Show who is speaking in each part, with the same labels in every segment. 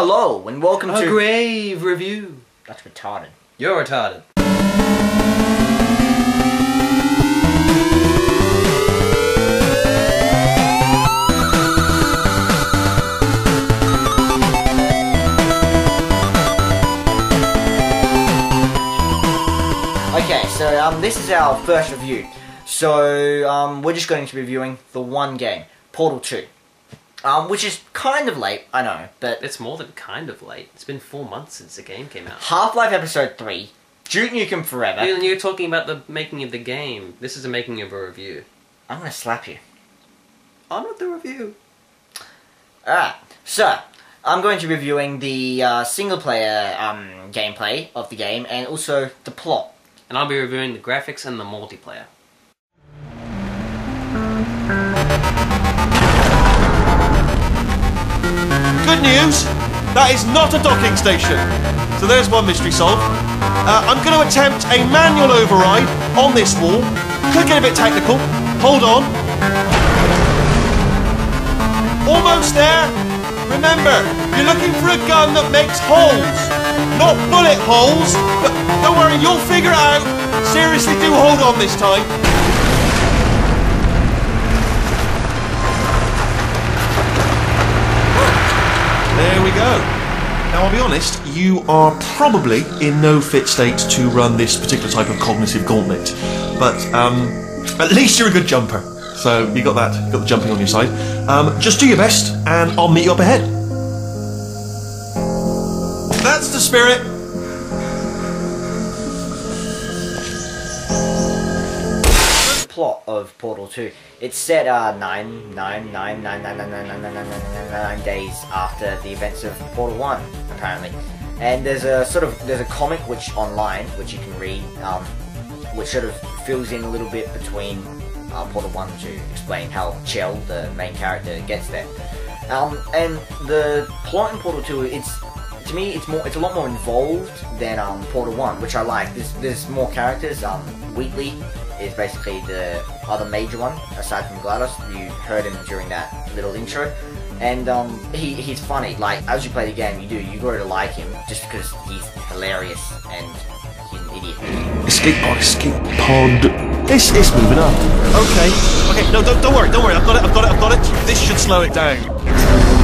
Speaker 1: Hello, and welcome to...
Speaker 2: Grave Review.
Speaker 1: That's retarded.
Speaker 2: You're retarded.
Speaker 1: Okay, so this is our first review. So we're just going to be reviewing the one game, Portal 2. Which is kind of late, I know, but...
Speaker 2: It's more than kind of late. It's been 4 months since the game came out.
Speaker 1: Half-Life Episode 3, Duke Nukem Forever...
Speaker 2: You're talking about the making of the game. This is the making of a review.
Speaker 1: I'm gonna slap you.
Speaker 2: I'm not the review.
Speaker 1: Alright, so, I'm going to be reviewing the single-player gameplay of the game, and also the plot.
Speaker 2: And I'll be reviewing the graphics and the multiplayer.
Speaker 3: Good news! That is not a docking station. So there's one mystery solved. I'm going to attempt a manual override on this wall. Could get a bit technical. Hold on. Almost there. Remember, you're looking for a gun that makes holes. Not bullet holes, but don't worry, you'll figure it out. Seriously, do hold on this time. There we go. Now, I'll be honest, you are probably in no fit state to run this particular type of cognitive gauntlet. But at least you're a good jumper. So you got that, got the jumping on your side. Just do your best, and I'll meet you up ahead. That's the spirit.
Speaker 1: Plot of Portal 2. It's set 9 days after the events of Portal 1, apparently. And there's a comic which online which you can read, which sort of fills in a little bit between Portal 1 to explain how Chell, the main character, gets there. And the plot in Portal 2, to me it's a lot more involved than Portal 1, which I like. There's more characters. Wheatley is basically the other major one, aside from GLaDOS. You heard him during that little intro. And he's funny. Like, as you play the game, you grow to like him, just because he's hilarious and he's an idiot.
Speaker 3: Escape pod. It's moving up. Okay, no, don't worry, I've got it. This should slow it down.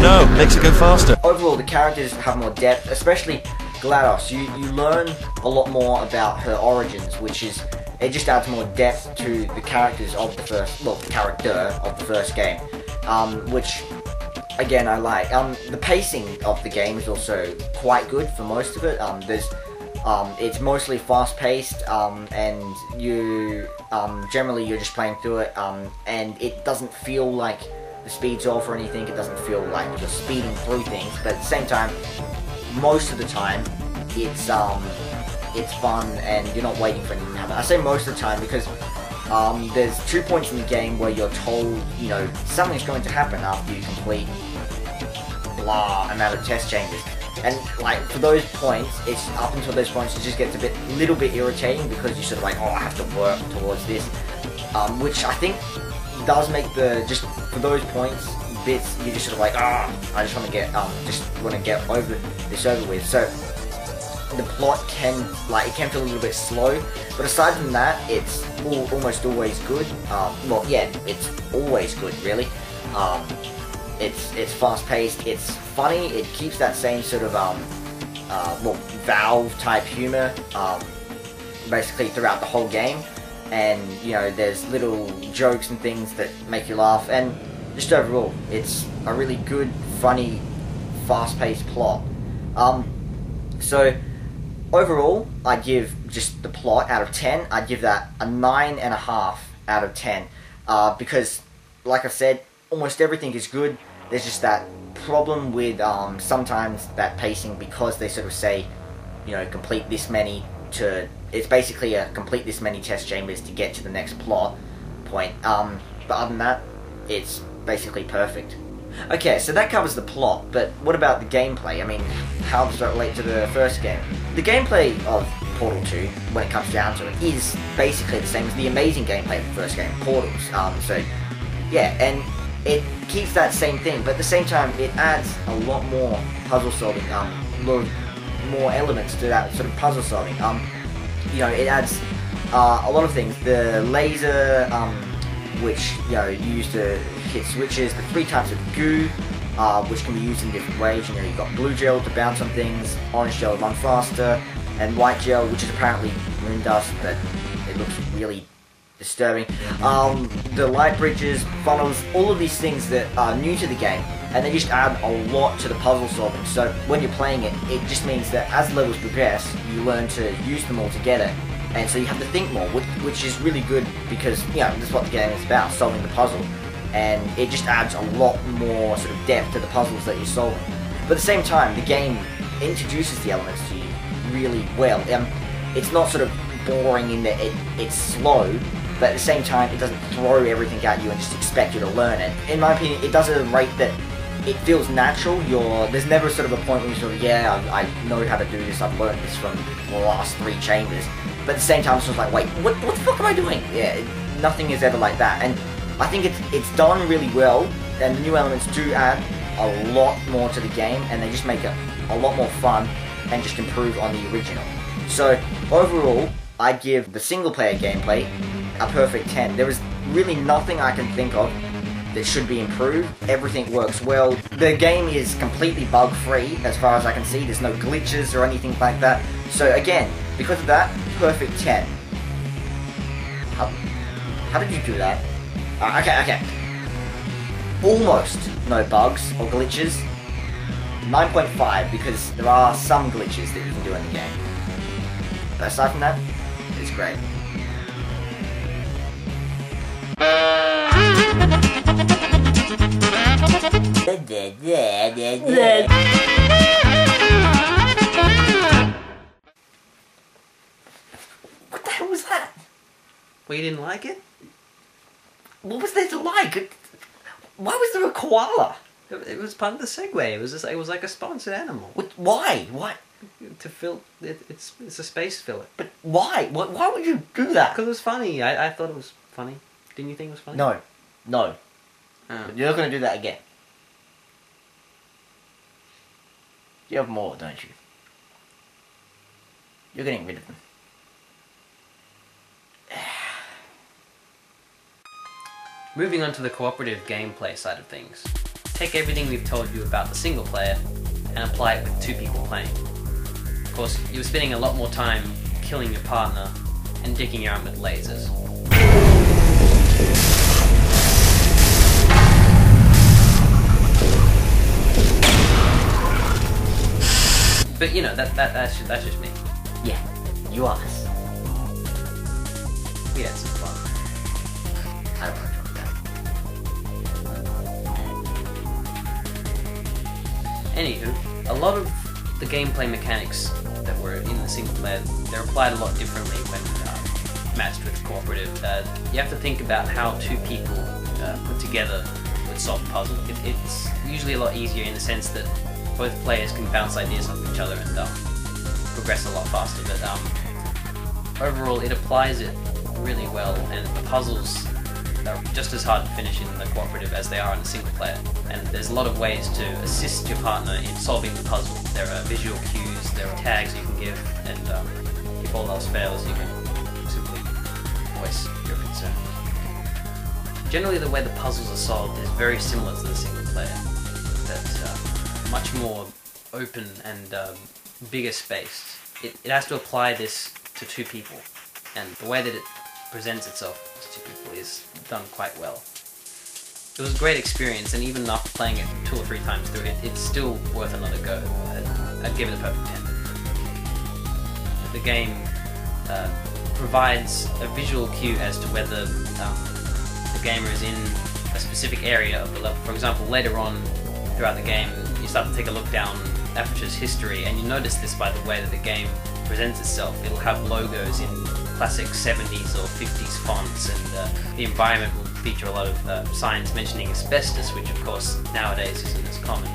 Speaker 3: No, makes it go faster.
Speaker 1: Overall, the characters have more depth, especially GLaDOS. You learn a lot more about her origins, it just adds more depth to the characters of the character of the first game, which, again, I like. The pacing of the game is also quite good for most of it. It's mostly fast-paced, and generally you're just playing through it, and it doesn't feel like the speed's off or anything. It doesn't feel like you're speeding through things, but at the same time, most of the time, it's fun and you're not waiting for anything to happen. I say most of the time because there's 2 points in the game where you're told, something's going to happen after you complete blah amount of test chambers. And like for those points, it's up until those points it just gets a little bit irritating because you're sort of like, oh, I have to work towards this, which I think does make just for those points bits you're just sort of like, I just want to get over with. So the plot can feel a little bit slow, but aside from that, it's almost always good. It's always good, really. It's fast-paced, it's funny, it keeps that same sort of Valve-type humor, basically throughout the whole game, and there's little jokes and things that make you laugh, and just overall, it's a really good, funny, fast-paced plot. So overall, I'd give just the plot out of 10, I'd give that a 9.5 out of 10, because, like I said, almost everything is good. There's just that problem with sometimes that pacing, because they sort of say, complete this many it's basically a complete this many test chambers to get to the next plot point. But other than that, it's basically perfect. Okay, so that covers the plot, but what about the gameplay? I mean, how does that relate to the first game? The gameplay of Portal 2, when it comes down to it, is basically the same as the amazing gameplay of the first game, Portals. So, yeah, and it keeps that same thing, but at the same time, it adds a lot more puzzle solving, more elements to that sort of puzzle solving. You know, it adds a lot of things. The laser, which you use to hit switches. The 3 types of goo, which can be used in different ways. You know, you've got blue gel to bounce on things, orange gel to run faster, and white gel, which is apparently moon dust, but it looks really disturbing. The light bridges, funnels, all of these things that are new to the game, and they just add a lot to the puzzle solving. So when you're playing it, it just means that as levels progress, you learn to use them all together, and so you have to think more, which is really good because, you know, that's what the game is about, solving the puzzle, and it just adds a lot more sort of depth to the puzzles that you're solving. But at the same time, the game introduces the elements to you really well. It's not sort of boring in that it's slow, but at the same time, it doesn't throw everything at you and just expect you to learn it. In my opinion, it does it at a rate that it feels natural. There's never sort of a point where you're sort of, yeah, I know how to do this, I've learned this from the last 3 chambers. But at the same time, it's just like, wait, what the fuck am I doing? Yeah, nothing is ever like that. And I think it's done really well, and the new elements do add a lot more to the game, and they just make it a lot more fun and just improve on the original. So overall, I'd give the single player gameplay a perfect 10. There is really nothing I can think of that should be improved. Everything works well. The game is completely bug free as far as I can see. There's no glitches or anything like that. So again, because of that, perfect 10. How did you do that? Okay. Almost no bugs or glitches. 9.5 because there are some glitches that you can do in the game. But aside from that, it's great. What the hell was that?
Speaker 2: Well, you didn't like it?
Speaker 1: What was there to like? Why was there a koala?
Speaker 2: It was part of the segue. It was like a sponsored animal.
Speaker 1: Why? Why?
Speaker 2: To fill it's a space filler.
Speaker 1: But why? Why would you do that?
Speaker 2: Because it was funny. I thought it was funny. Didn't you think it was funny?
Speaker 1: No.
Speaker 2: Oh.
Speaker 1: You're not going to do that again. You have more, don't you? You're getting rid of them.
Speaker 2: Moving on to the cooperative gameplay side of things. Take everything we've told you about the single player and apply it with 2 people playing. Of course, you're spending a lot more time killing your partner and dicking around with lasers. But you know, that's just me.
Speaker 1: Yeah, you asked.
Speaker 2: We had some fun.
Speaker 1: I don't want to talk about it.
Speaker 2: Anywho, a lot of the gameplay mechanics that were in the single player, they're applied a lot differently when matched with cooperative. You have to think about how 2 people put together would solve a puzzle. It's usually a lot easier in the sense that both players can bounce ideas off each other and progress a lot faster. But overall, it applies it really well, and the puzzles are just as hard to finish in the cooperative as they are in the single player. And there's a lot of ways to assist your partner in solving the puzzle. There are visual cues, there are tags you can give, and if all else fails, you can simply voice your concern. Generally, the way the puzzles are solved is very similar to the single player. That's much more open and bigger spaced. It has to apply this to 2 people, and the way that it presents itself to 2 people is done quite well. It was a great experience, and even after playing it 2 or 3 times through it, it's still worth another go. I'd give it a perfect 10. The game provides a visual cue as to whether the gamer is in a specific area of the level. For example, later on throughout the game, you start to take a look down Aperture's history, and you notice this by the way that the game presents itself. It'll have logos in classic 70s or 50s fonts, and the environment will feature a lot of signs mentioning asbestos, which of course nowadays isn't as common.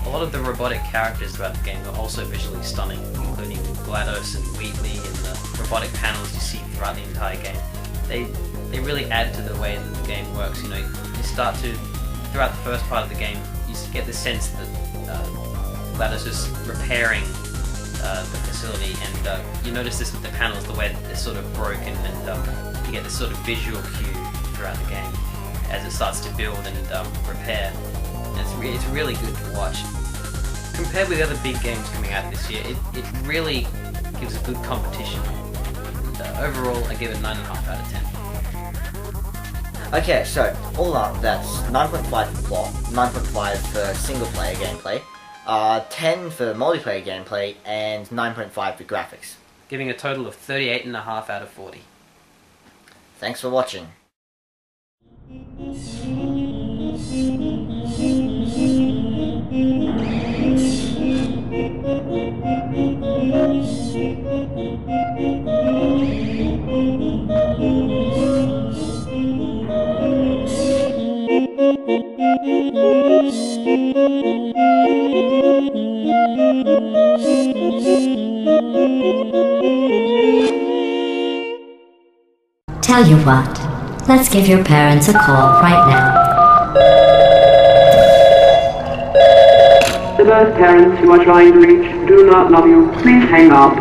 Speaker 2: A lot of the robotic characters throughout the game are also visually stunning, including GLaDOS and Wheatley and the robotic panels you see throughout the entire game. They they really add to the way that the game works. You know, you start to, throughout the first part of the game, you get the sense that GLaDOS is repairing the facility, and you notice this with the panels, the way that they're sort of broken, and you get this sort of visual cue throughout the game as it starts to build and repair. And it's really good to watch. Compared with the other big games coming out this year, it really gives a good competition. And, overall, I give it 9.5 out of 10.
Speaker 1: Okay, so all up, that's 9.5 for plot, 9.5 for single player gameplay, 10 for multiplayer gameplay, and 9.5 for graphics.
Speaker 2: Giving a total of 38.5 out of 40.
Speaker 1: Thanks for watching.
Speaker 4: Tell you what, let's give your parents a call right now.
Speaker 5: The birth parents you are trying to reach do not love you. Please hang up.